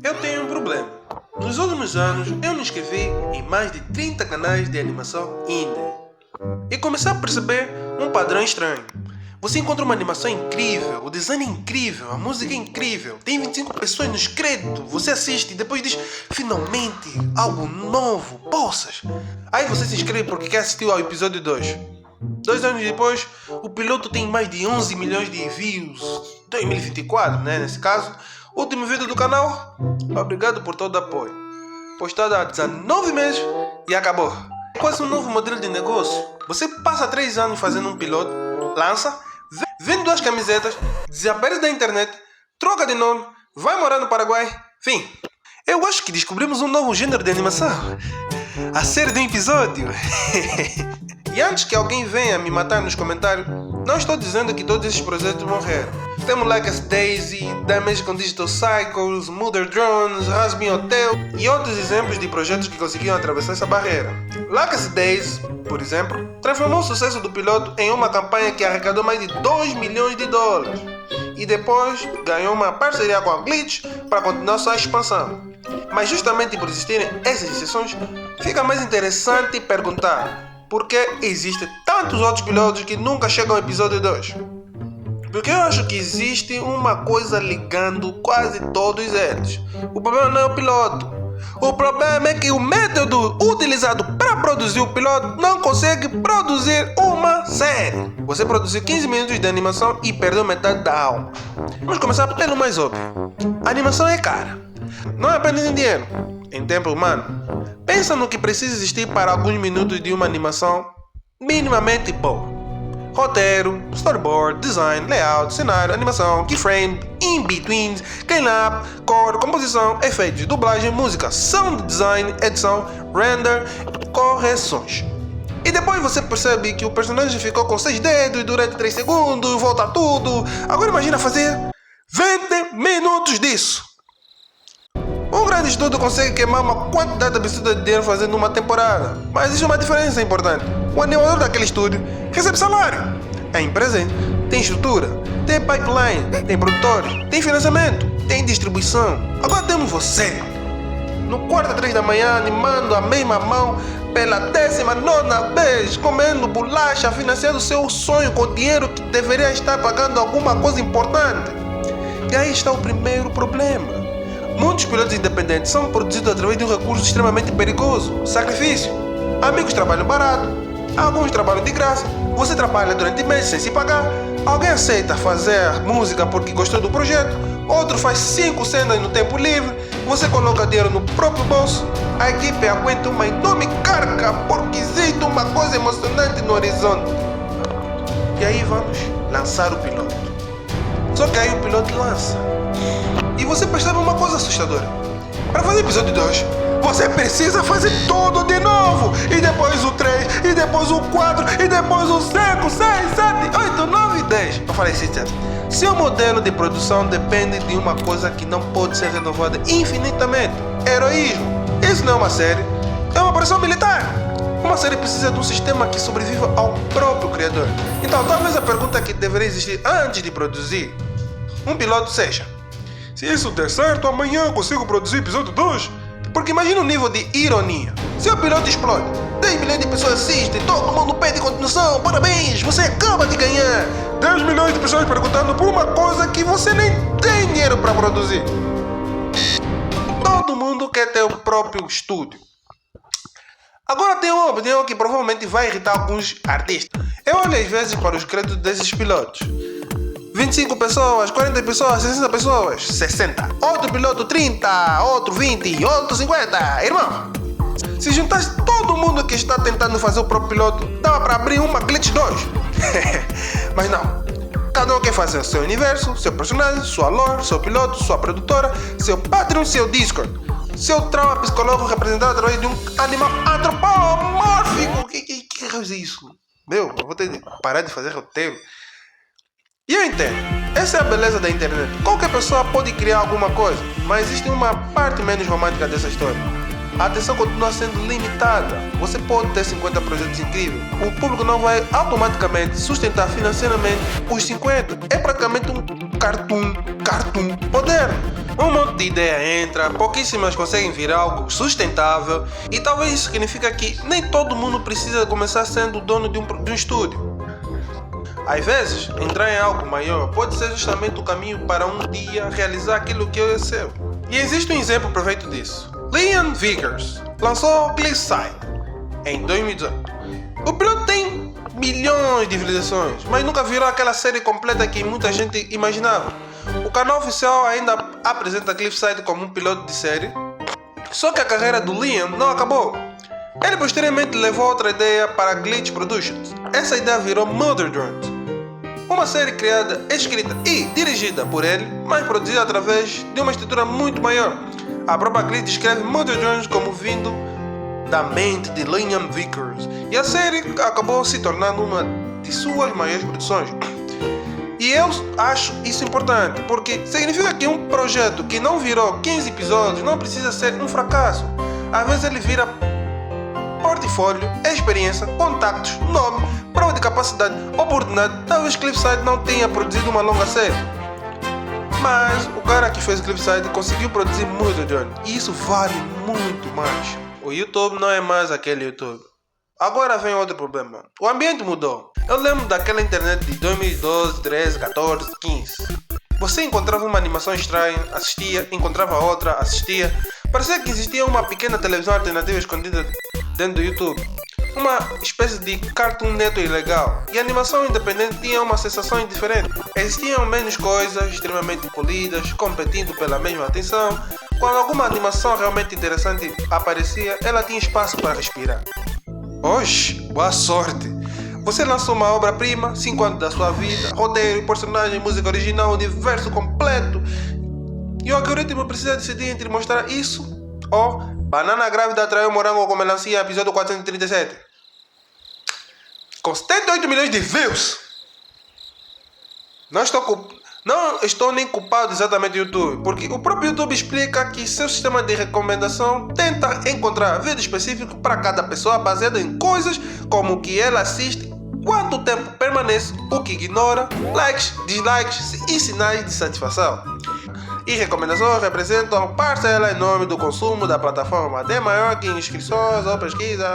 Eu tenho um problema. Nos últimos anos, eu me inscrevi em mais de 30 canais de animação indie. E comecei a perceber um padrão estranho. Você encontra uma animação incrível, o design é incrível, a música é incrível, tem 25 pessoas nos créditos, você assiste e depois diz, finalmente, algo novo, poças. Aí você se inscreve porque quer assistir ao episódio 2. 2 anos depois, o piloto tem mais de 11 milhões de views, 2024, né, nesse caso. Último vídeo do canal, obrigado por todo o apoio. Postado há 19 meses e acabou. É quase um novo modelo de negócio. Você passa 3 anos fazendo um piloto, lança, vende 2 camisetas, desaparece da internet, troca de nome, vai morar no Paraguai, fim. Eu acho que descobrimos um novo gênero de animação. A série de um episódio. E antes que alguém venha me matar nos comentários, não estou dizendo que todos esses projetos morreram. Temos Like as Daisy, Damage com Digital Cycles, Mother Drones, Hasbin Hotel e outros exemplos de projetos que conseguiram atravessar essa barreira. Like as Daisy, por exemplo, transformou o sucesso do piloto em uma campanha que arrecadou mais de 2 milhões de dólares e depois ganhou uma parceria com a Glitch para continuar sua expansão. Mas justamente por existirem essas exceções, fica mais interessante perguntar por que existem tantos outros pilotos que nunca chegam ao episódio 2? Porque eu acho que existe uma coisa ligando quase todos eles. O problema não é o piloto. O problema é que o método utilizado para produzir o piloto não consegue produzir uma série. Você produziu 15 minutos de animação e perdeu metade da alma. Vamos começar pelo mais óbvio. A animação é cara. Não é apenas em dinheiro, em tempo humano. Pensa no que precisa existir para alguns minutos de uma animação minimamente boa. Roteiro, storyboard, design, layout, cenário, animação, keyframe, in-betweens, cleanup, cor, composição, efeitos, dublagem, música, sound design, edição, render, correções. E depois você percebe que o personagem ficou com 6 dedos durante 3 segundos, volta tudo. Agora imagina fazer 20 minutos disso. Um grande estúdio consegue queimar uma quantidade absurda de dinheiro fazendo uma temporada. Mas existe uma diferença importante. O animador daquele estúdio recebe salário. É empresa, tem estrutura, tem pipeline, tem produtores, tem financiamento, tem distribuição. Agora temos você, no quarto às 3 da manhã, animando a mesma mão pela 19ª vez, comendo bolacha, financiando seu sonho com dinheiro que deveria estar pagando alguma coisa importante. E aí está o primeiro problema. Muitos pilotos independentes são produzidos através de um recurso extremamente perigoso, sacrifício. Amigos trabalham barato, alguns trabalham de graça, você trabalha durante meses sem se pagar, alguém aceita fazer música porque gostou do projeto, outro faz 5 cenas no tempo livre, você coloca dinheiro no próprio bolso, a equipe aguenta uma enorme carga porque existe uma coisa emocionante no horizonte. E aí vamos lançar o piloto. Só que aí o piloto lança. E você percebe uma coisa assustadora. Para fazer o episódio 2, você precisa fazer tudo de novo. E depois o 3, e depois o 4, e depois o 5, 6, 7, 8, 9 e 10. Eu falei assim, seu modelo de produção depende de uma coisa que não pode ser renovada infinitamente. Heroísmo. Isso não é uma série, é uma operação militar. Uma série precisa de um sistema que sobreviva ao próprio criador. Então talvez a pergunta que deveria existir antes de produzir um piloto seja: se isso der certo, amanhã eu consigo produzir o episódio 2? Porque imagina o nível de ironia. Se o piloto explode, 10 milhões de pessoas assistem, todo mundo pede continuação, parabéns, você acaba de ganhar. 10 milhões de pessoas perguntando por uma coisa que você nem tem dinheiro para produzir. Todo mundo quer ter o próprio estúdio. Agora tem uma opinião que provavelmente vai irritar alguns artistas. Eu olho às vezes para os créditos desses pilotos. 25 pessoas, 40 pessoas, 60 pessoas, 60. Outro piloto 30, outro 20, outro 50. Irmão, se juntasse todo mundo que está tentando fazer o próprio piloto, dava para abrir uma Glitch 2. Mas não. Cada um quer fazer o seu universo, seu personagem, sua lore, seu piloto, sua produtora, seu Patreon, seu Discord. Seu trauma psicológico representado através de um animal antropomórfico. Que é isso? Meu, eu vou ter que parar de fazer roteiro. E eu entendo, essa é a beleza da internet. Qualquer pessoa pode criar alguma coisa, mas existe uma parte menos romântica dessa história. A atenção continua sendo limitada. Você pode ter 50 projetos incríveis. O público não vai automaticamente sustentar financeiramente os 50. É praticamente um cartoon moderno. Um monte de ideia entra, pouquíssimas conseguem virar algo sustentável e talvez isso significa que nem todo mundo precisa começar sendo dono de um estúdio. Às vezes, entrar em algo maior pode ser justamente o caminho para um dia realizar aquilo que é seu. E existe um exemplo perfeito disso. Liam Vickers lançou Cliffside em 2018. O piloto tem milhões de visualizações, mas nunca virou aquela série completa que muita gente imaginava. O canal oficial ainda apresenta Cliffside como um piloto de série, só que a carreira do Liam não acabou. Ele posteriormente levou outra ideia para Glitch Productions. Essa ideia virou Mother Drones, uma série criada, escrita e dirigida por ele, mas produzida através de uma estrutura muito maior. A própria Glitch descreve Mother Drones como vindo da mente de Liam Vickers, e a série acabou se tornando uma de suas maiores produções. E eu acho isso importante, porque significa que um projeto que não virou 15 episódios não precisa ser um fracasso. Às vezes ele vira portfólio, experiência, contactos, nome, prova de capacidade, oportunidade. Talvez Cliffside não tenha produzido uma longa série, mas o cara que fez Cliffside conseguiu produzir muito, John, e isso vale muito mais. O YouTube não é mais aquele YouTube. Agora vem outro problema. O ambiente mudou. Eu lembro daquela internet de 2012, 13, 14, 15. Você encontrava uma animação estranha, assistia, encontrava outra, assistia. Parecia que existia uma pequena televisão alternativa escondida dentro do YouTube. Uma espécie de Cartoon Network legal. E a animação independente tinha uma sensação diferente. Existiam menos coisas extremamente polidas, competindo pela mesma atenção. Quando alguma animação realmente interessante aparecia, ela tinha espaço para respirar. Oxe, boa sorte! Você lançou uma obra-prima, 5 anos da sua vida, roteiro, personagem, música original, universo completo. E o algoritmo precisa decidir entre mostrar isso ou banana grávida atraiu morango com melancia, episódio 437. Com 78 milhões de views! Não estou nem culpado exatamente do YouTube, porque o próprio YouTube explica que seu sistema de recomendação tenta encontrar vídeo específico para cada pessoa baseado em coisas como o que ela assiste, quanto tempo permanece, o que ignora, likes, dislikes e sinais de satisfação. E recomendações representam parcela enorme do consumo da plataforma, até maior que inscrições ou pesquisa.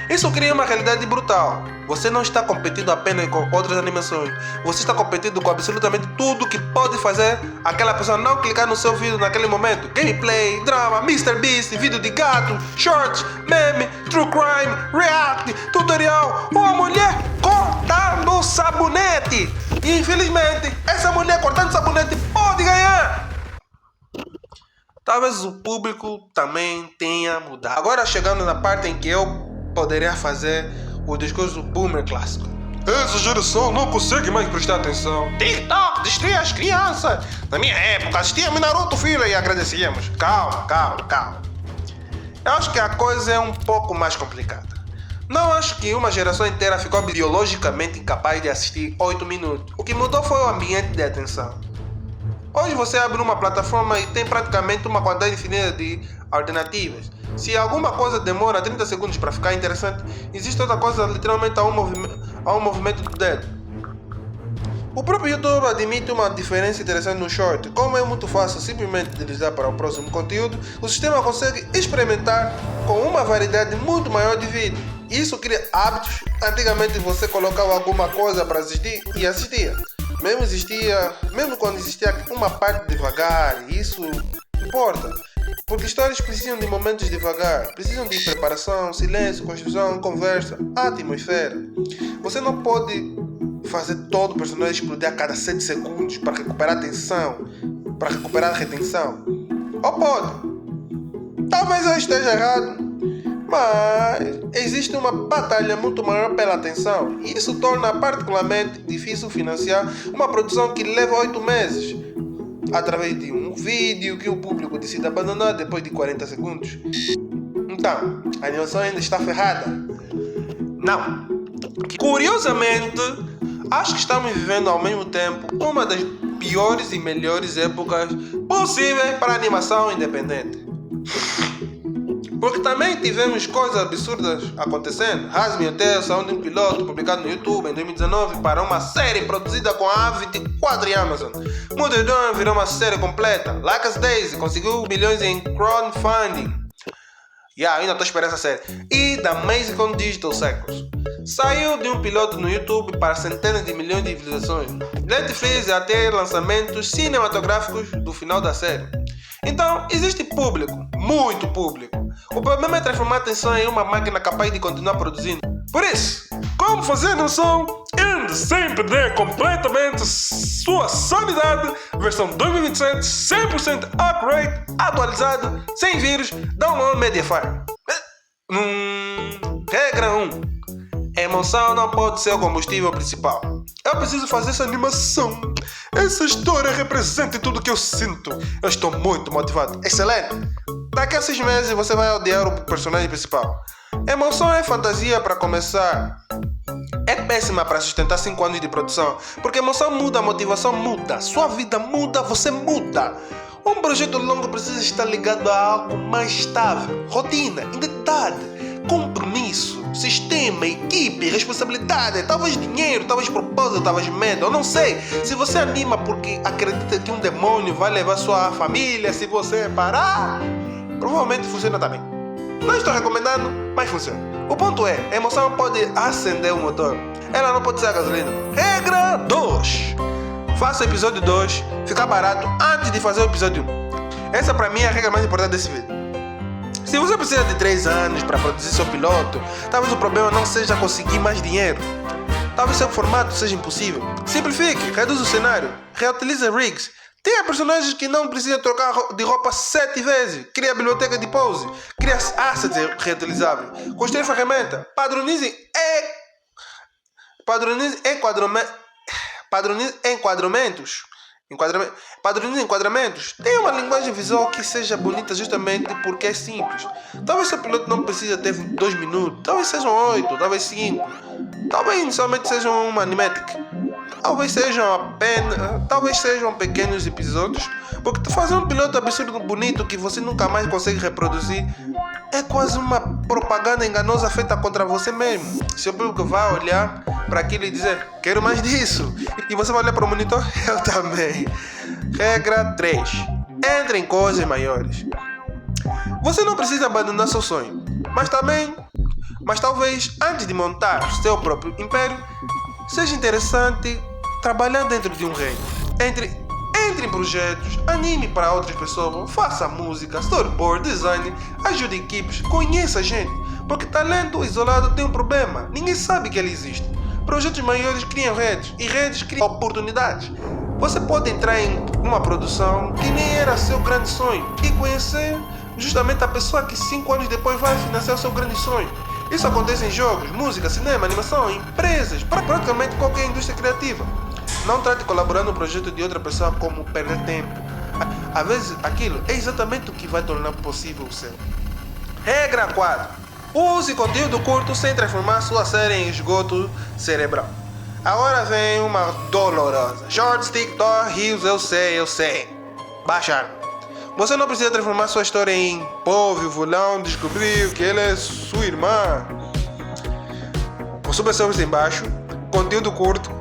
Isso cria uma realidade brutal. Você não está competindo apenas com outras animações. Você está competindo com absolutamente tudo que pode fazer aquela pessoa não clicar no seu vídeo naquele momento. Gameplay, drama, MrBeast, vídeo de gato, shorts, meme, true crime, react, tutorial. Uma mulher cortando sabonete. E infelizmente, essa mulher cortando sabonete pode ganhar. Talvez o público também tenha mudado. Agora chegando na parte em que eu poderia fazer o discurso boomer clássico. Essa geração não consegue mais prestar atenção. TikTok distrai as crianças. Na minha época assistíamos Naruto, filho, e agradecíamos. Calma. Eu acho que a coisa é um pouco mais complicada. Não acho que uma geração inteira ficou biologicamente incapaz de assistir 8 minutos. O que mudou foi o ambiente de atenção. Hoje você abre uma plataforma e tem praticamente uma quantidade infinita de alternativas. Se alguma coisa demora 30 segundos para ficar interessante, existe outra coisa literalmente a um movimento do dedo. O próprio YouTube admite uma diferença interessante no short. Como é muito fácil simplesmente deslizar para o próximo conteúdo, o sistema consegue experimentar com uma variedade muito maior de vídeos. Isso cria hábitos. Antigamente você colocava alguma coisa para assistir e assistia. Mesmo quando existia uma parte devagar, isso importa. Porque histórias precisam de momentos devagar, precisam de preparação, silêncio, construção, conversa, atmosfera. Você não pode fazer todo o personagem explodir a cada 7 segundos para recuperar a atenção, para recuperar a retenção. Ou pode. Talvez eu esteja errado, mas existe uma batalha muito maior pela atenção. E isso torna particularmente difícil financiar uma produção que leva 8 meses. Através de um vídeo que o público decide abandonar depois de 40 segundos. Então, a animação ainda está ferrada? Não. Curiosamente, acho que estamos vivendo ao mesmo tempo uma das piores e melhores épocas possíveis para a animação independente. Porque também tivemos coisas absurdas acontecendo. Hazbin Hotel saiu de um piloto publicado no YouTube em 2019 para uma série produzida com a A24 e Amazon. Mother Dawn virou uma série completa. Like as Daisy conseguiu milhões em crowdfunding. Ainda estou esperando essa série. E The Amazing Digital Circus saiu de um piloto no YouTube para centenas de milhões de visualizações. Netflix até lançamentos cinematográficos do final da série. Então, existe público, muito público. O problema é transformar a atenção em uma máquina capaz de continuar produzindo. Por isso, como fazer animação sem perder completamente sua sanidade, versão 2027, 100% upgrade, atualizado, sem vírus, download Mediafire. Regra 1. Emoção não pode ser o combustível principal. Eu preciso fazer essa animação. Essa história representa tudo que eu sinto. Eu estou muito motivado. Excelente! Daqui a 6 meses você vai odiar o personagem principal. Emoção é fantasia para começar. É péssima para sustentar 5 anos de produção. Porque emoção muda, a motivação muda. Sua vida muda, você muda. Um projeto longo precisa estar ligado a algo mais estável. Rotina, identidade, compromisso, sistema, equipe, responsabilidade, talvez dinheiro, talvez propósito, talvez medo, eu não sei. Se você anima porque acredita que um demônio vai levar sua família, se você parar, provavelmente funciona também. Não estou recomendando, mas funciona. O ponto é, a emoção pode acender o motor, ela não pode ser a gasolina. Regra 2. Faça o episódio 2 ficar barato antes de fazer o episódio 1. Essa pra mim é a regra mais importante desse vídeo. Se você precisa de 3 anos para produzir seu piloto, talvez o problema não seja conseguir mais dinheiro. Talvez seu formato seja impossível. Simplifique, reduz o cenário, reutilize rigs. Tenha personagens que não precisam trocar de roupa 7 vezes. Cria biblioteca de pose. Cria assets reutilizáveis. Construa ferramenta. Padronize enquadramentos. Padronize enquadramentos. Tenha uma linguagem visual que seja bonita justamente porque é simples. Talvez seu piloto não precise ter 2 minutos. Talvez sejam 8, talvez 5. Talvez inicialmente sejam uma animatic. Talvez sejam pequenos episódios. Porque fazer um piloto absurdo bonito que você nunca mais consegue reproduzir é quase uma propaganda enganosa feita contra você mesmo. Seu público vai olhar para aquilo e dizer: quero mais disso. E você vai olhar para o monitor? Eu também. Regra 3. Entre em coisas maiores. Você não precisa abandonar seu sonho. Mas talvez, antes de montar seu próprio império, seja interessante trabalhar dentro de um reino. Entre em projetos, anime para outras pessoas, faça música, storyboard, design, ajude equipes, conheça gente. Porque talento isolado tem um problema, ninguém sabe que ele existe. Projetos maiores criam redes e redes criam oportunidades. Você pode entrar em uma produção que nem era seu grande sonho e conhecer justamente a pessoa que 5 anos depois vai financiar o seu grande sonho. Isso acontece em jogos, música, cinema, animação, empresas, para praticamente qualquer indústria criativa. Não trate de colaborar no projeto de outra pessoa como perder tempo. Às vezes aquilo é exatamente o que vai tornar possível o seu. Regra 4. Use conteúdo curto sem transformar sua série em esgoto cerebral. Agora vem uma dolorosa. Shorts, TikTok, Reels, eu sei. Baixar. Você não precisa transformar sua história em povo, o vulão descobriu que ele é sua irmã. Com subsídios embaixo, conteúdo curto.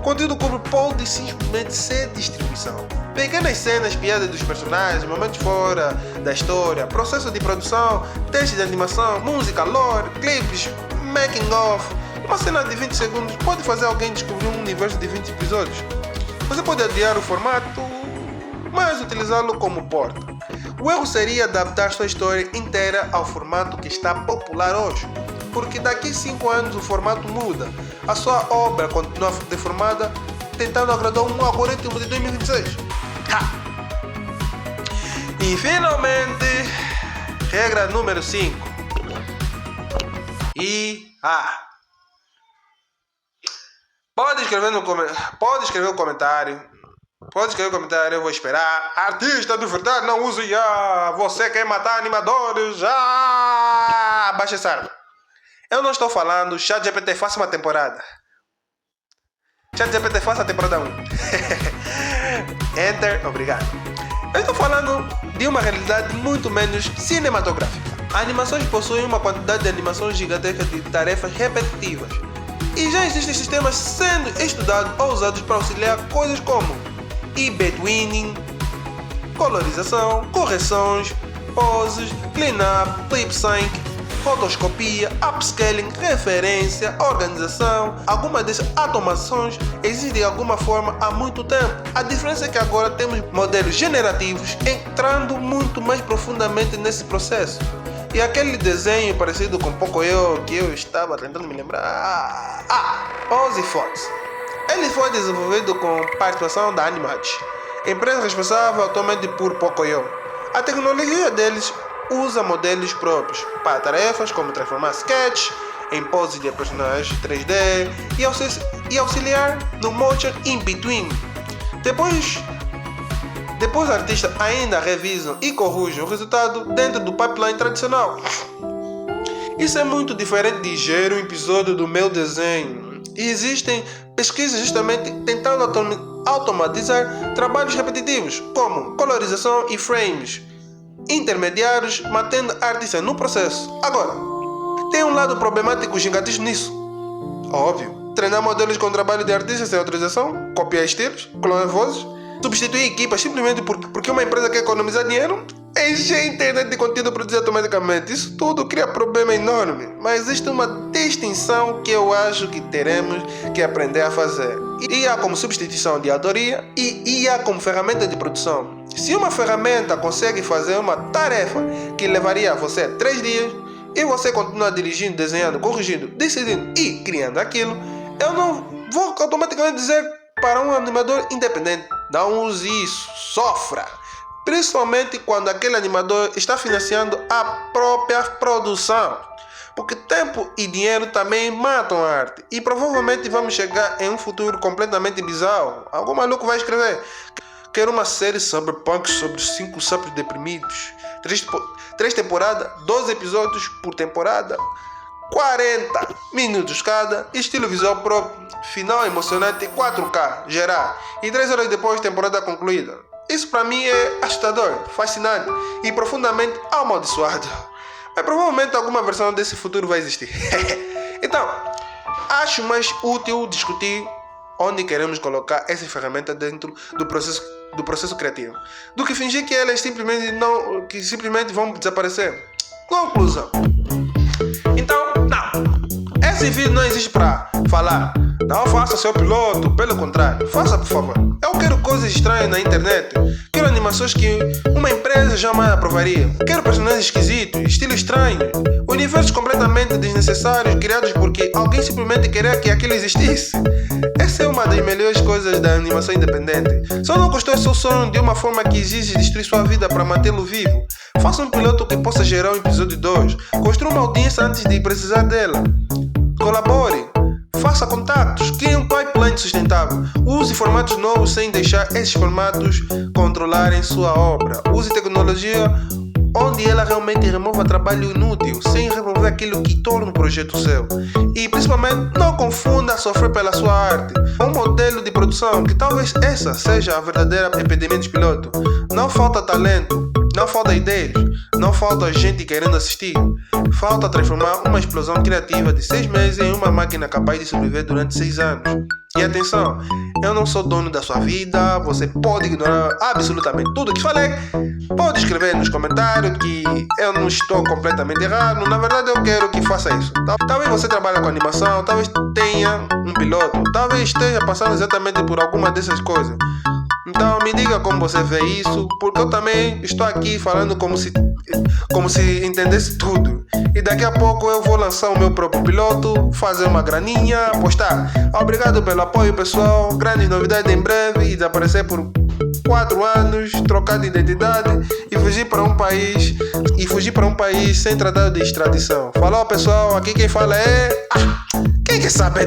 Conteúdo curto pode simplesmente ser distribuição. Pequenas cenas, piadas dos personagens, momentos fora da história, processo de produção, teste de animação, música, lore, clipes, making of. Uma cena de 20 segundos pode fazer alguém descobrir um universo de 20 episódios. Você pode adiar o formato, mas utilizá-lo como porta. O erro seria adaptar sua história inteira ao formato que está popular hoje. Porque daqui 5 anos o formato muda. A sua obra continua deformada, tentando agradar um algoritmo de 2026. E finalmente, regra número 5. Pode escrever um comentário. Eu vou esperar. Artista do verdade não usa IA. Você quer matar animadores? Baixa essa arma. Eu não estou falando ChatGPT faça uma temporada. ChatGPT faça a temporada 1. Enter, obrigado. Eu estou falando de uma realidade muito menos cinematográfica. Animações possuem uma quantidade de animações gigantesca de tarefas repetitivas. E já existem sistemas sendo estudados ou usados para auxiliar coisas como e-betweening, colorização, correções, poses, cleanup, lip sync, rotoscopia, upscaling, referência, organização. Algumas dessas automações existem de alguma forma há muito tempo. A diferença é que agora temos modelos generativos entrando muito mais profundamente nesse processo. E aquele desenho parecido com Pocoyo que eu estava tentando me lembrar. Ozzyfox. Ele foi desenvolvido com participação da Animage, empresa responsável atualmente por Pocoyo. A tecnologia deles usa modelos próprios para tarefas como transformar sketch em poses de personagens 3D e auxiliar no motion in between. Depois os artistas ainda revisam e corrigem o resultado dentro do pipeline tradicional. Isso é muito diferente de gerar um episódio do meu desenho. E existem pesquisas justamente tentando automatizar trabalhos repetitivos, como colorização e frames intermediários, mantendo artistas no processo. Agora, tem um lado problemático gigantesco nisso. Óbvio, treinar modelos com trabalho de artistas sem autorização, copiar estilos, clonar vozes, substituir equipas simplesmente porque uma empresa quer economizar dinheiro, encher a internet de conteúdo produzido automaticamente. Isso tudo cria problema enorme. Mas existe uma distinção que eu acho que teremos que aprender a fazer. IA como substituição de autoria e IA como ferramenta de produção. Se uma ferramenta consegue fazer uma tarefa que levaria você 3 dias e você continua dirigindo, desenhando, corrigindo, decidindo e criando aquilo, eu não vou automaticamente dizer para um animador independente: não use isso, sofra. Principalmente quando aquele animador está financiando a própria produção. Porque tempo e dinheiro também matam a arte. E provavelmente vamos chegar em um futuro completamente bizarro. Algum maluco vai escrever: quero uma série cyberpunk sobre 5 sapos deprimidos. 3 temporadas, 12 episódios por temporada, 40 minutos cada, estilo visual próprio, final emocionante, 4K, gerar. E 3 horas depois, temporada concluída. Isso para mim é assustador, fascinante e profundamente amaldiçoado. Mas provavelmente alguma versão desse futuro vai existir. Então, acho mais útil discutir onde queremos colocar essa ferramenta dentro do processo criativo, do que fingir que elas simplesmente vão desaparecer. Conclusão. Então, não. Esse vídeo não existe para falar: não faça seu piloto, pelo contrário, faça por favor. Eu quero coisas estranhas na internet. Quero animações que uma empresa jamais aprovaria. Quero personagens esquisitos, estilo estranho, universos completamente desnecessários criados porque alguém simplesmente queria que aquilo existisse. Essa é uma das melhores coisas da animação independente. Só não constrói seu sonho de uma forma que exige destruir sua vida para mantê-lo vivo. Faça um piloto que possa gerar um episódio 2. Construa uma audiência antes de precisar dela. Colabore. Faça contatos, crie um pipeline sustentável. Use formatos novos sem deixar esses formatos controlarem sua obra. Use tecnologia onde ela realmente remova trabalho inútil, sem remover aquilo que torna o projeto seu. E principalmente, não confunda sofrer pela sua arte. Um modelo de produção que talvez essa seja a verdadeira epidemia de piloto. Não falta talento, não falta ideias, não falta gente querendo assistir. Falta transformar uma explosão criativa de 6 meses em uma máquina capaz de sobreviver durante 6 anos. E atenção, eu não sou dono da sua vida, você pode ignorar absolutamente tudo que falei. Pode escrever nos comentários que eu não estou completamente errado. Na verdade, eu quero que faça isso. Talvez você trabalhe com animação, talvez tenha um piloto, talvez esteja passando exatamente por alguma dessas coisas. Então me diga como você vê isso, porque eu também estou aqui falando como se entendesse tudo. E daqui a pouco eu vou lançar o meu próprio piloto, fazer uma graninha, postar. Obrigado pelo apoio, pessoal. Grandes novidades em breve e desaparecer por 4 anos, trocar de identidade e fugir para um país sem tratado de extradição. Falou, pessoal, aqui quem fala é... quem quer saber?